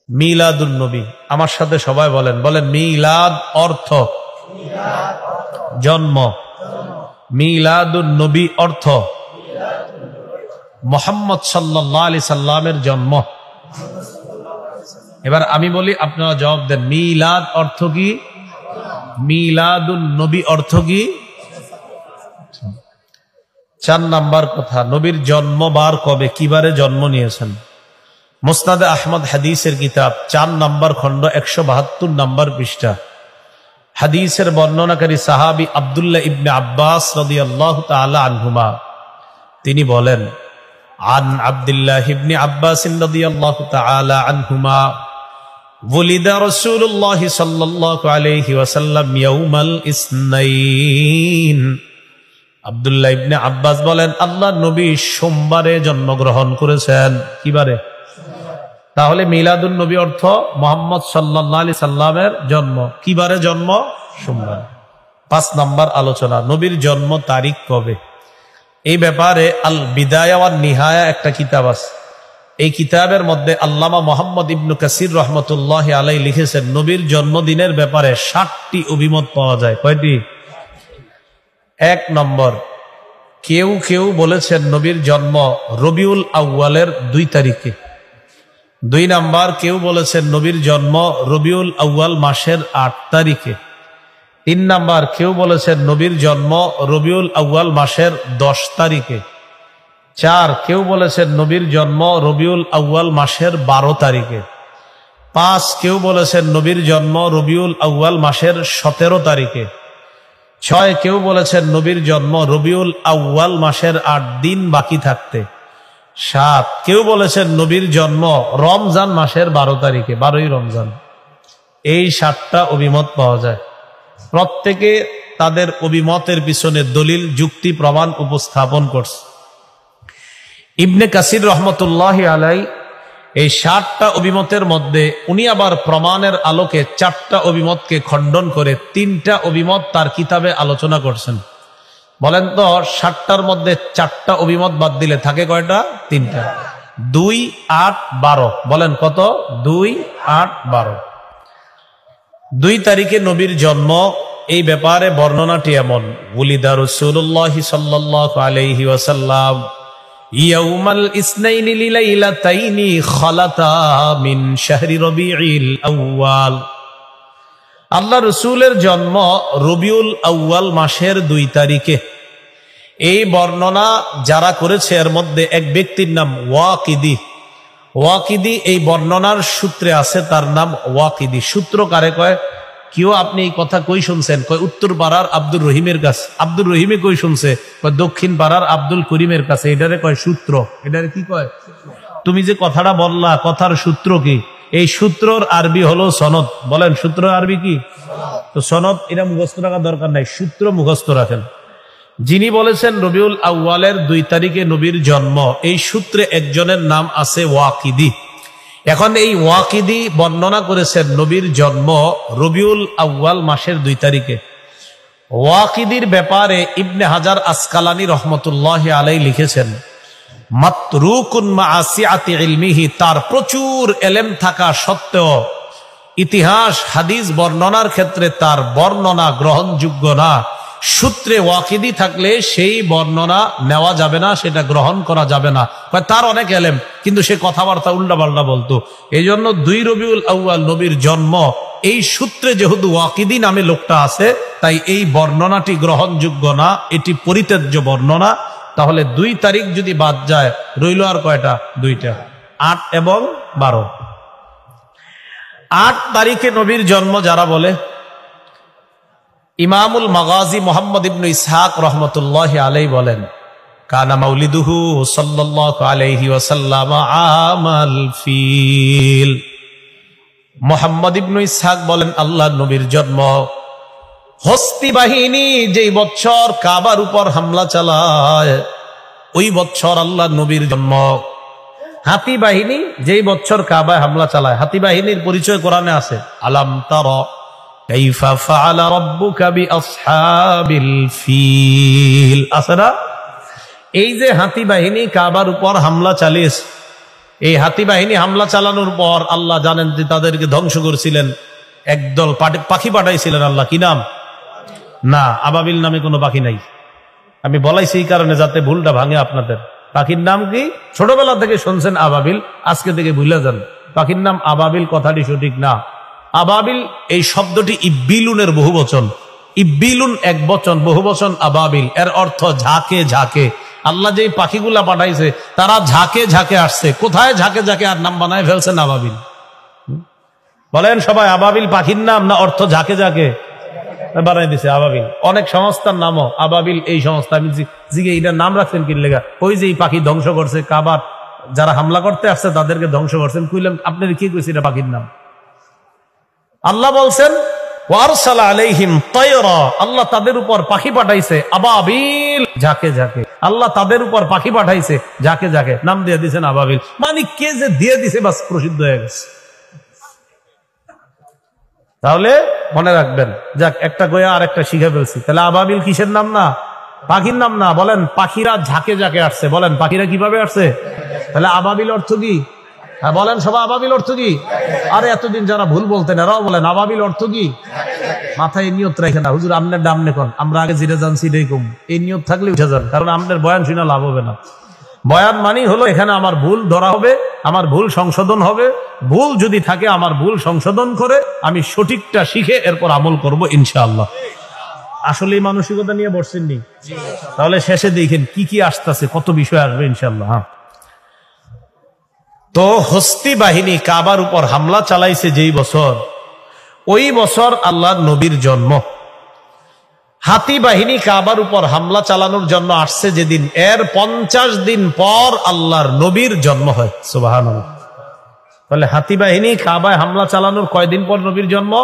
মিলাদুন নবী। আমার সাথে সবাই বলেন, বলেন মিলাদ অর্থ জন্ম, মিলাদুন নবী অর্থ মুহাম্মদ সাল্লাল্লাহু আলাইহি সাল্লামের জন্ম। এবার আমি বলি, আপনারা জবাব দেন, মিলাদ অর্থ কি? মিলাদুন নবী অর্থ কি? 4 নাম্বার কথা, নবীর জন্মবার কবে, কিবারে জন্ম নিয়েছেন? মুসনাদে আহমদ হাদিসের কিতাব 4 নাম্বার খণ্ড 172 নাম্বার পৃষ্ঠা। হাদিসের বর্ণনাকারী সাহাবী আব্দুল্লাহ ইবনে আব্বাস রাদিয়াল্লাহু তাআলা আনহুমা তিনি বলেন, আন আব্দুল্লাহ ইবনে আব্বাস রাদিয়াল্লাহু তাআলা আনহুমা ওয়ালিদা রাসূলুল্লাহ সাল্লাল্লাহু আলাইহি ওয়াসাল্লাম ইয়াউমাল ইসনাইন। আব্দুল্লাহ ইবনে আব্বাস বলেন, আল্লাহর নবী সোমবারে জন্মগ্রহণ করেছেন। কিবারে? তাহলে মিলাদুন নবী অর্থ মুহাম্মদ সাল্লাল্লাহু আলাইহি সাল্লামের জন্ম। কিবারে জন্ম? সোমবার। 5 নাম্বার আলোচনা, নবীর জন্ম তারিখ কবে। এই ব্যাপারে আল বিদায়া ওয়ান নিহায়া একটা কিতাব আছে। এই কিতাবের মধ্যে আল্লামা মুহাম্মদ ইবনে কাসির রাহমাতুল্লাহি আলাইহি লিখেছেন, নবীর জন্মদিনের ব্যাপারে 60টি অভিমত পাওয়া যায়। কয়টি? 1 নম্বর, কেউ কেউ বলেছেন নবীর জন্ম রবিউল আউয়ালের 2 তারিখে। 2 নাম্বার, কেউ বলেছেন নবীর জন্ম রবিউল আউয়াল মাসের 8 তারিখে। 3 নাম্বার, কেউ বলেছেন নবীর জন্ম রবিউল আউয়াল মাসের 10 তারিখে। 4, কেউ বলেছেন নবীর জন্ম রবিউল আউয়াল মাসের 12 তারিখে। 5, কেউ বলেছেন নবীর জন্ম রবিউল আউয়াল মাসের 17 তারিখে। 6, কেউ বলেছেন নবীর জন্ম রবিউল আউয়াল মাসের 8 দিন বাকি থাকতে। 7, কেউ বলেছেন নবীর জন্ম রমজান মাসের 12 তারিখে, 12ই রমজান। এই 7টা অভিমত পাওয়া যায়। প্রত্যেকে তাদের অভিমতের পিছনে দলিল, যুক্তি, প্রমাণ উপস্থাপন করছে। ইবনে কাসির রহমতুল্লাহি আলাই এই 7টা অভিমতের মধ্যে উনি আবার প্রমাণের আলোকে 4টা অভিমতকে খণ্ডন করে 3টা অভিমত তার কিতাবে আলোচনা করছেন। বলেন তো, 7টার মধ্যে 4টা অভিমত বাদ দিলে থাকে কয়টা? 3টা। 2, 8, 12। বলেন কত? 2, 8, 12। 2 তারিখে নবীর জন্ম। এই ব্যাপারে বর্ণনাটি এমন, ওয়ালিদা রাসূলুল্লাহ সাল্লাল্লাহু আলাইহি ওয়াসাল্লাম ইয়াউমাল ইসনাইনি লিলাইলাতাইনি খালাতা মিন শাহরি রবিউল আউয়াল। আল্লাহ রসুলের জন্ম রবিউল আউয়াল মাসের 2 তারিখে। এই বর্ণনা যারা করেছে এর মধ্যে এক ব্যক্তির নাম ওয়াকিদি। ওয়াকিদি এই বর্ণনার সূত্রে আছে, তার নাম ওয়াকিদি। সূত্র কারে কয়? কেউ আপনি এই কথা কই শুনছেন? কয় উত্তর পাড়ার আব্দুর রহিমের কাছে। আব্দুর রহিমে কই শুনছে? কয় দক্ষিণ পাড়ার আব্দুল করিমের কাছে। এটারে কয় সূত্র। এটারে কি কয়? তুমি যে কথাটা বললা, কথার সূত্র কি? এই সূত্রর আরবি হলো সনদ। বলেন সূত্র আরবি কি? তো সনদ এটা মুখস্থ রাখার দরকার নাই, সূত্র মুখস্থ রাখেন। যিনি বলেছেন রবিউল আউয়ালের 2 তারিখে নবীর জন্ম, এই সূত্রে একজনের নাম আছে ওয়াকিদি। এখন এই ওয়াকিদি বর্ণনা করেছেন নবীর জন্ম রবিউল আউয়াল মাসের 2 তারিখে। ওয়াকিদির ব্যাপারে ইবনে হাজার আসকালানী রহমতুল্লাহি আলাইহি লিখেছেন, মাতরুকুন মাআসিআতি ইলমিহি, তার প্রচুর ইলম থাকা সত্ত্বেও ইতিহাস হাদিস বর্ণনার ক্ষেত্রে তার বর্ণনা গ্রহণযোগ্য না। সূত্রে ওয়াকিদি থাকলে সেই বর্ণনা নেওয়া যাবে না, সেটা গ্রহণ করা যাবে না। তার অনেক ইলম, কিন্তু সে কথাবার্তা উল্টাপাল্টা বলতো। এই জন্য 2 রবিউল আউয়াল নবীর জন্ম, এই সূত্রে যেহেতু ওয়াকিদি নামে লোকটা আছে, তাই এই বর্ণনাটি গ্রহণযোগ্য না, এটি পরিত্যাজ্য বর্ণনা। তাহলে 2 তারিখ যদি বাদ যায়, রইল আর কয়টা? 2টা, 8 এবং 12। 8 তারিখে নবীর জন্ম যারা বলে, ইমামুল মাগাজি মুহাম্মদ ইবনে ইসহাক রহমতুল্লাহি আলাইহি বলেন, কানা মাউলিদুহু সাল্লাল্লাহু আলাইহি ওয়াসাল্লাম আমাল ফিল। মুহাম্মদ ইবনে ইসহাক বলেন, আল্লাহর নবীর জন্ম হস্তি বাহিনী যেই বছর কাবার উপর হামলা চালায়, ওই বছর আল্লাহর নবীর জন্ম। হাতি বাহিনী যেই বছর কাবায় হামলা চালায়, হাতি বাহিনীর পরিচয় কোরআনে আছে, আলাম তারা কাইফা ফাআলা রাব্বুকা বিআসহাবিল ফিল, আছে না? এই যে হাতি বাহিনী কাবার উপর হামলা চালিয়েছে, এই হাতি বাহিনী হামলা চালানোর পর আল্লাহ জানেন যে তাদেরকে ধ্বংস করেছিলেন, একদল পাখি পাঠাইছিলেন আল্লাহ। কি নাম? না, আবাবিল নামে কোনো পাখি নাই। আমি বলাইছি এই কারণে যাতে ভুলটা ভাঙে আপনাদের। পাখির নাম কি? ছোটবেলা থেকে শুনছেন আবাবিল, আজকে থেকে ভুলে যান। পাখির নাম আবাবিল কথাটি সঠিক না। আবাবিল এই শব্দটি ইব্বিলুনের বহু বচন। ইব্বিলুন এক বচন, বহু বচন আবাবিল। এর অর্থ ঝাঁকে ঝাঁকে। আল্লাহ যে পাখিগুলা পাঠাইছে তারা ঝাঁকে ঝাঁকে আসছে। কোথায় ঝাঁকে ঝাঁকে আর নাম বানায় ফেলছেন আবাবিল। বলেন সবাই, আবাবিল পাখির নাম না অর্থ ঝাঁকে ঝাঁকে বানাই দিছে আবাবিল? অনেক সংস্থার নামও আবাবিল। এই সংস্থা আমি জিগে এটার নাম রাখছেন কি লেগা? ওই যে এই পাখি ধ্বংস করছে, কাবার যারা হামলা করতে আসছে তাদেরকে ধ্বংস করছেন। কইলাম আপনার কি কইছে এটা পাখির নাম? আল্লাহ বলছেন ওয়ারসালা আলাইহিম তায়রা, আল্লাহ তাদের উপর পাখি পাঠাইছে আবাবিল, ঝাঁকে ঝাঁকে। আল্লাহ তাদের উপর পাখি পাঠাইছে ঝাঁকে ঝাঁকে, নাম দিয়ে দিয়েছেন আবাবিল। মানে কে যে দিয়ে দিছে বাস প্রসিদ্ধ হয়ে গেছে। তাহলে মনে রাখবেন, যাক একটা গোয়া আর একটা শিখে ফেলছি। তাহলে আবাবিল কিসের নাম না? পাখির নাম না। বলেন পাখিরা ঝাঁকে ঝাঁকে আসছে। বলেন পাখিরা কিভাবে আসছে? তাহলে আবাবিল অর্থ কি? হ্যাঁ বলেন সবাই, আবাবিল অর্থ কি? আরে এতদিন যারা ভুল বলতেন এরাও বলেন আবাবিল অর্থ কি? মাথায় নিয়ত রাখে না, হুজুর আমনের ডাম নেখন, আমরা আগে জিরে জানছি এটাই কম। এই নিয়ত থাকলে উঠে যান, কারণ আমনের বয়ান শুনে লাভ হবে না। বয়ান মানি হলো এখানে আমার ভুল ধরা হবে, আমার ভুল সংশোধন হবে। ভুল যদি থাকে আমার ভুল সংশোধন করে আমি সঠিকটা শিখে এরপর আমল করব ইনশাআল্লাহ। আসলে এই মানসিকতা নিয়ে বসছেননি? তাহলে শেষে দেখেন কি কি আসতেছে, কত বিষয় আসবে ইনশাআল্লাহ। হ্যাঁ, তো হস্তি বাহিনী কাবার উপর হামলা চালাইছে যেই বছর, ওই বছর আল্লাহর নবীর জন্ম। হাতি বাহিনী কাবার উপর হামলা চালানোর জন্য আসছে যেদিন, এর 50 দিন পর আল্লাহর নবীর জন্ম হয়। সুবহানাল্লাহ। তাহলে হাতি বাহিনী কাবায় হামলা চালানোর কয়দিন পর নবীর জন্ম?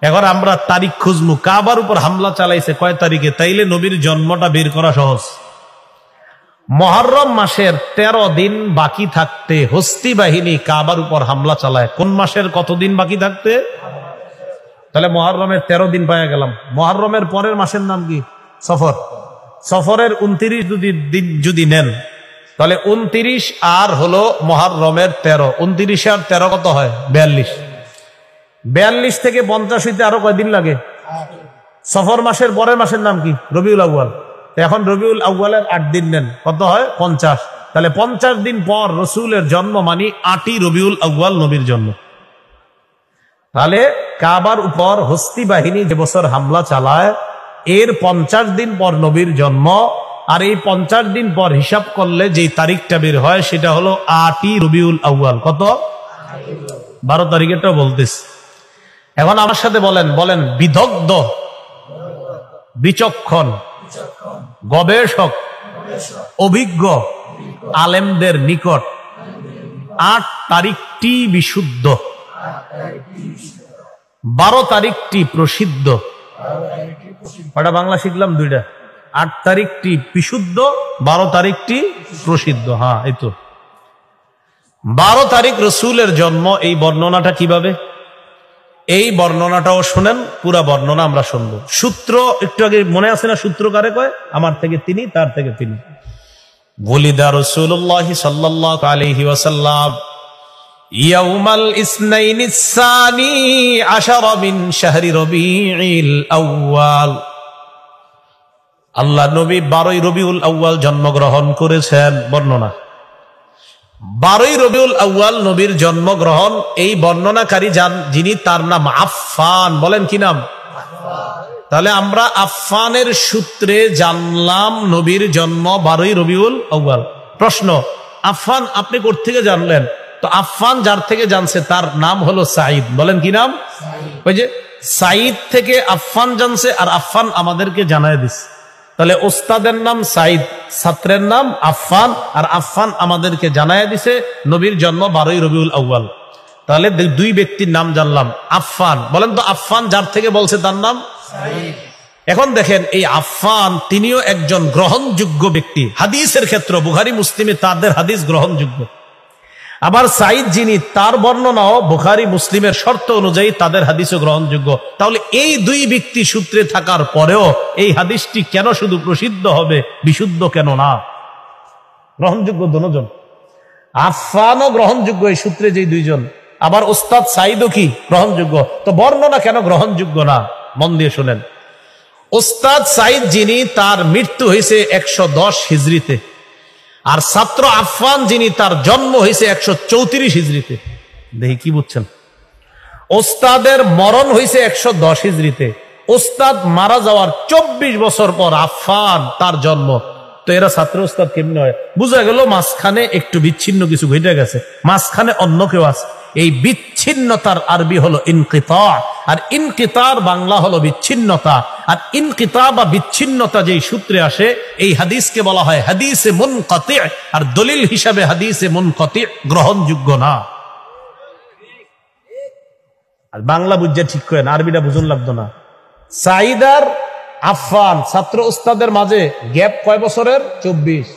এখন আমরা তারিখ খুঁজবো, কাবার উপর হামলা চালাইছে কয় তারিখে, তাইলে নবীর জন্মটা বের করা সহজ। মুহররম মাসের 13 দিন বাকি থাকতে হস্তি বাহিনী কাবার উপর হামলা চালায়। কোন মাসের কতদিন বাকি থাকতে? তাহলে মুহররমের 13 দিন পাওয়া গেলাম। মুহররমের পরের মাসের নাম কি? সফর। সফরের 29 দিন যদি নেন তাহলে 29 আর হলো মুহররমের 13, 29 আর 13 কত হয়? 42। 42 থেকে 50 হইতে আরো কয়দিন লাগে? সফর মাসের পরের মাসের নাম কি? রবিউল আউয়াল। এখন রবিউল আউয়ালের 8 দিন নেন, কত হয়? 50। তাহলে 50 দিন পর রসুলের জন্ম, মানে 8ই রবিউল আউয়াল নবীর জন্ম। তাহলে কাবার উপর হস্তি বাহিনী যে বছর হামলা চালায় এর 50 দিন পর নবীর জন্ম। আর এই 50 দিন পর হিসাব করলে যে তারিখটা বের হয় সেটা হলো 8ই রবিউল আউয়াল। কত? 12 তারিখেরটাও বলতেছি। এখন আমার সাথে বলেন, বলেন বিদগ্ধ, বিচক্ষণ, গবেষক, অভিজ্ঞ আলেমদের নিকট 8 তারিখটি বিশুদ্ধ, 12 তারিখটি প্রসিদ্ধ। কটা বাংলা শিখলাম? 2টা। 8 তারিখটি বিশুদ্ধ, 12 তারিখটি প্রসিদ্ধ। হ্যাঁ, এই তো 12 তারিখ রসুলের জন্ম। এই বর্ণনাটা কিভাবে? এই বর্ণনাটাও শুনেন, পুরা বর্ণনা আমরা শুনবো। সূত্র একটু আগে মনে আছে না? সূত্র কারে কয়? আমার থেকে তিনি, তার থেকে তিনি। ওয়ালিদা রাসূলুল্লাহ সাল্লাল্লাহু আলাইহি ওয়াসাল্লাম ইয়াউমাল ইসনাইনিস সানি আশারা মিন শাহরি রবিউল আউয়াল। আল্লাহ নবী 12ই রবিউল আউয়াল জন্মগ্রহণ করেছেন। বর্ণনা 12ই রবিউল আউয়াল নবীর জন্মগ্রহণ। এই বর্ণনাকারী যিনি, তার নাম আফফান। বলেন কি নাম? তাহলে আমরা আফফানের সূত্রে জানলাম নবীর জন্ম 12ই রবিউল আউয়াল। প্রশ্ন, আফফান আপনি কোথা থেকে জানলেন? তো আফফান যার থেকে জানছে তার নাম হলো সাঈদ। বলেন কি নাম? ওই যে সাঈদ থেকে আফফান জানছে, আর আফফান আমাদেরকে জানায় দিচ্ছে। তাহলে ওস্তাদের নাম সাঈদ, ছাত্রের নাম আফফান, আর আফফান আমাদেরকে জানায় দিছে নবীর জন্ম 12ই রবিউল আউয়াল। তাহলে 2 ব্যক্তির নাম জানলাম। আফফান, বলেন তো আফফান যার থেকে বলছে তার নাম সাঈদ। এখন দেখেন এই আফফান তিনিও একজন গ্রহণযোগ্য ব্যক্তি হাদিসের ক্ষেত্রে। বুখারী মুসলিমে তাদের হাদিস গ্রহণযোগ্য। আবার সাঈদ যিনি, তার বর্ণনাও বুখারী মুসলিমের শর্ত অনুযায়ী তাদের হাদিসও গ্রহণযোগ্য। তাহলে এই 2 ব্যক্তি সূত্রে থাকার পরেও এই হাদিসটি কেন শুধু প্রসিদ্ধ হবে, বিশুদ্ধ কেন না? গ্রহণযোগ্য দুজন। আফফানও গ্রহণযোগ্য এই সূত্রে যে দুইজন, আবার ওস্তাদ সাইদও কি গ্রহণযোগ্য। তো বর্ণনা কেন গ্রহণযোগ্য না? মন দিয়ে শুনেন। ওস্তাদ সাইদ যিনি, তার মৃত্যু হয়েছে 110 হিজরিতে, আর ছাত্র আফফান যিনি, তার জন্ম হয়েছে 134 হিজরিতে। দেখি কি বুঝছেন? ওস্তাদের মরণ হয়েছে 110 হিজরিতে, ওস্তাদ মারা যাওয়ার 24 বছর পর আফফান তার জন্ম। তো এরা ছাত্র ওস্তাদ কেমনে হয়? বুঝা গেল মাঝখানে একটু বিচ্ছিন্ন কিছু ঘটে গেছে, মাঝখানে অন্য কেউ আছে। এই বিচ্ছিন্নতার আরবি হলো ইনকিতা, আর ইনকিতার বাংলা হলো বিচ্ছিন্নতা। আর ইনকিতা বা বিচ্ছিন্নতা যেই সূত্রে আসে, এই হাদিসকে বলা হয় হাদিসে মুনকাতি, আর দলিল হিসাবে হাদিসে মুনকাতি গ্রহণযোগ্য না। আর বাংলা বুঝে ঠিক করেন, আরবিটা বুঝুন লাগতো না। সাইদার আফফান ছাত্র ওস্তাদের মাঝে গ্যাপ কয় বছরের? 24।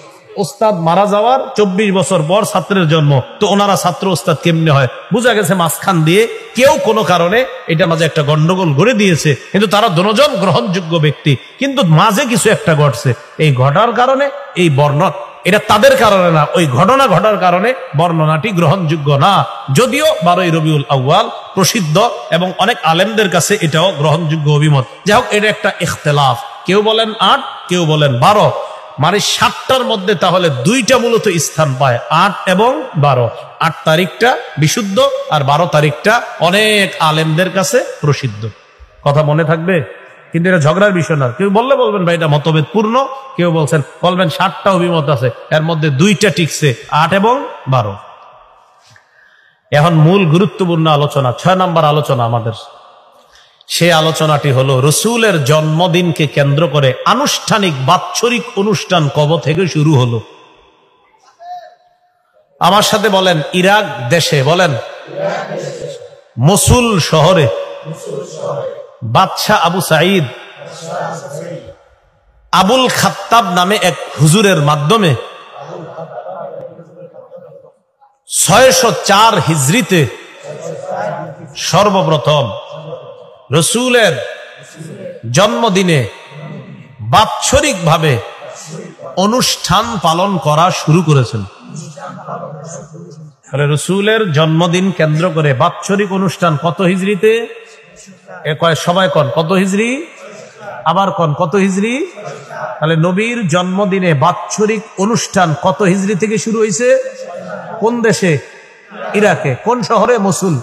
ওস্তাদ মারা যাওয়ার 24 বছর পর ছাত্রের জন্ম। তো ওনারা ছাত্র ওস্তাদ কেমনে হয়? বুঝা গেছে মাঝখান দিয়ে কেউ কোনো কারণে এটা মাঝে একটা গন্ডগোল গড়ে দিয়েছে, কিন্তু তারা দুজন গ্রহণযোগ্য ব্যক্তি, কিন্তু মাঝে কিছু একটা ঘটছে। এই ঘটার কারণে এই বর্ণনা, এটা তাদের কারণে না, ওই ঘটনা ঘটার কারণে বর্ণনাটি গ্রহণযোগ্য না। যদিও 12ই রবিউল আউয়াল প্রসিদ্ধ এবং অনেক আলেমদের কাছে এটাও গ্রহণযোগ্য অভিমত। যাই হোক, এটা একটা ইখতিলাফ। কেউ বলেন 8, কেউ বলেন 12, মানে 7টার মধ্যে তাহলে 2টা মূলত স্থান পায়, 8 এবং 12। 8 তারিখটা বিশুদ্ধ, আর 12 তারিখটা অনেক আলেমদের কাছে প্রসিদ্ধ। কথা মনে থাকবে? কিন্তু এটা ঝগড়ার বিষয় না। কেউ বললে বলবেন ভাই এটা মতভেদ পূর্ণ, কেউ বলবেন 7টা অভিমত আছে, এর মধ্যে 2টা টিকছে, 8 এবং 12। এখন মূল গুরুত্বপূর্ণ আলোচনা, 6 নম্বর আলোচনা আমাদের। সে আলোচনাটি হলো রসূলের জন্মদিনকে কেন্দ্র করে আনুষ্ঠানিক বাৎসরিক অনুষ্ঠান কবে থেকে শুরু হলো? আমার সাথে বলেন, ইরাক দেশে, বলেন মসুল শহরে বাদশাহ আবু সাঈদ আবুল খাত্তাব নামে এক হুজুরের মাধ্যমে 604 হিজরিতে সর্বপ্রথম রসূলের জন্মদিনে বাৎসরিক ভাবে অনুষ্ঠান পালন করা শুরু করেছেন। রসূলের জন্মদিন কেন্দ্র করে বাৎসরিক অনুষ্ঠান কত হিজরিতে? সবাই কন কত হিজরি? আবার কন কত হিজরি? তাহলে নবীর জন্মদিনে বাৎসরিক অনুষ্ঠান কত হিজরি থেকে শুরু হয়েছে? কোন দেশে? ইরাকে। কোন শহরে? মসুল।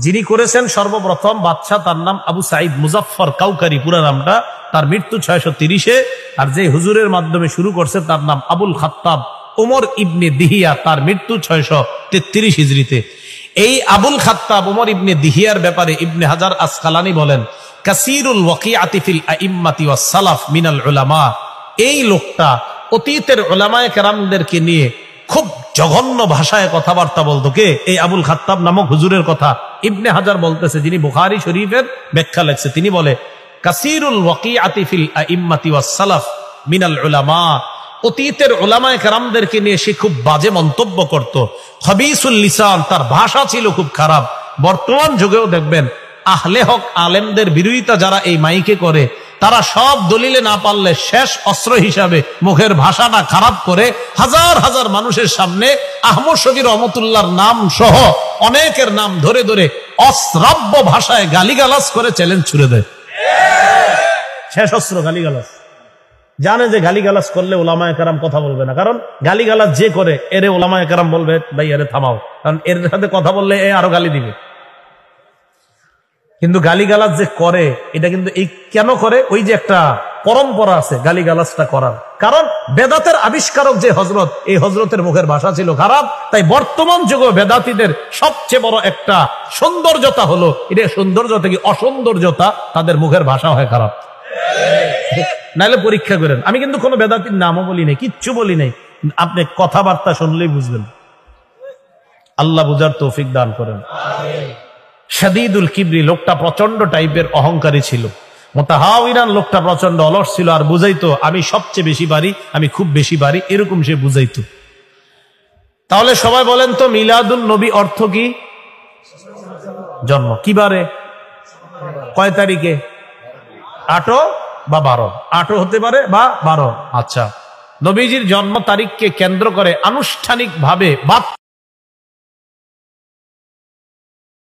যিনি করেছেন সর্বপ্রথম বাদশাহ, তার নাম আবু সাঈদ মুজাফফর কাউকারি, পুরা নামটা। তার মৃত্যু 630-এ। আর যে হুজুরের মাধ্যমে শুরু করছে তার নাম আবুল খাত্তাব ওমর ইবনে দিহিয়া, তার মৃত্যু 633 হিজরিতে। এই আবুল খাত্তাব ওমর ইবনে দিহিয়ার ব্যাপারে ইবনে হাজার আসকালানি বলেন, কাসীরুল ওয়াকিআতি ফিল আইম্মাতি ওয়াস সালাফ মিনাল উলামা। এই লোকটা অতীতের উলামায়ে কেরামদেরকে নিয়ে খুব জঘন্য ভাষায় কথাবার্তা বলতো। কে? এই আবুল খাত্তাব নামক হুজুরের কথা ইবনে হাজার বলতেছে, যিনি বুখারী শরীফের ব্যাখ্যা লেখছে। তিনি বলে, কাসীরুল ওয়াকিআতি ফিল আইম্মাতি ওয়াস সালাফ মিনাল উলামা। অতীতের উলামায়ে কেরামদেরকে নিয়ে সে খুব বাজে মন্তব্য করত। খবিসুল লিসান, তার ভাষা ছিল খুব খারাপ। বর্তমান যুগেও দেখবেন আহলে হক আলেমদের বিরোধিতা যারা এই মাইকে করে, তারা সব দলিলে না পারলে শেষ অস্ত্র হিসাবে মুখের ভাষাটা খারাপ করে হাজার হাজার মানুষের সামনে আহমদ শফী রহমতুল্লাহর নাম সহ অনেকের নাম ধরে ধরে অশ্রাব্য ভাষায় গালিগালাজ করে চ্যালেঞ্জ ছুড়ে দেয়। শেষ অস্ত্র গালিগালাজ। জানে যে গালিগালাজ করলে ওলামায়ে কেরাম কথা বলবে না, কারণ গালিগালাজ যে করে এরে ওলামায়ে কেরাম বলবে ভাই এরে থামাও, কারণ এর সাথে কথা বললে এ আরো গালি দিবে। কিন্তু গালিগালাজ যে করে এটা কিন্তু এই কেন করে? ওই যে একটা পরম্পরা আছে গালিগালাজটা করার, কারণ বেদাতের আবিষ্কারক যে হযরত, এই হযরতের মুখের ভাষা ছিল খারাপ। তাই বর্তমান যুগে বেদাতীদের সবচেয়ে বড় একটা সৌন্দর্যতা হলো, এটা সৌন্দর্য থেকে অসৌন্দর্যতা, তাদের মুখের ভাষা হয় খারাপ। নাইলে পরীক্ষা করেন, আমি কিন্তু কোনো বেদাতির নামও বলি নাই, কিচ্ছু বলি নাই, আপনি কথাবার্তা শুনলেই বুঝবেন। আল্লাহ বুঝার তৌফিক দান করেন। শাদীদুল কিবরি, লোকটা প্রচন্ড টাইপের অহংকারী ছিল। মুতাহাওয়িরান, লোকটা প্রচন্ড অলস ছিল, আর বুঝাইতো আমি সবচেয়ে বেশি পারি, আমি খুব বেশি পারি, এরকম সে বুঝাইতো। তাহলে সবাই বলেন তো, মিলাদুন নবী অর্থ কি? জন্ম। কিবারে? কয় তারিখে? 8 বা 12। 8 হতে পারে বা 12। আচ্ছা, নবীজির জন্ম তারিখকে কেন্দ্র করে আনুষ্ঠানিক ভাবে